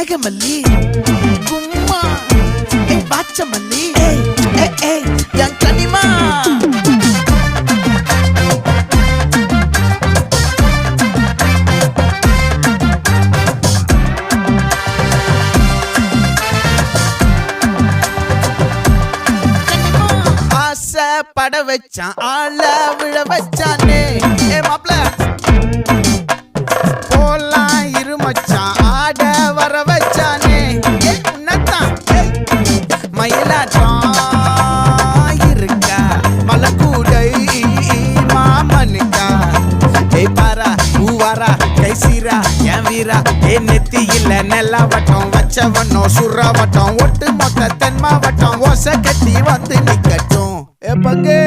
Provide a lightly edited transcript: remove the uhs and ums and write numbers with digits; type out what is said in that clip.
கனகமல்லி கும்மா பாச்சமல்லி என் கனிமா பட வச்சான் ஆள விழ வச்சானே மாப்ள போலாம் இருமச்சான் ஆட வர வச்சானே உன்னத்தான் மயிலாட்டம் இருக்கா மலக்கூடை மாமனுக்கா பாரா பூவாரா கைசீரா என் வீரா நெத்தி இல்ல நெல்லாவட்டம் வச்சவண்ணம் சுறாவட்டம் ஒட்டு மொத்த தென் மாவட்டம் ஓசை கட்டி வந்து நிக்கட்டும் பங்கே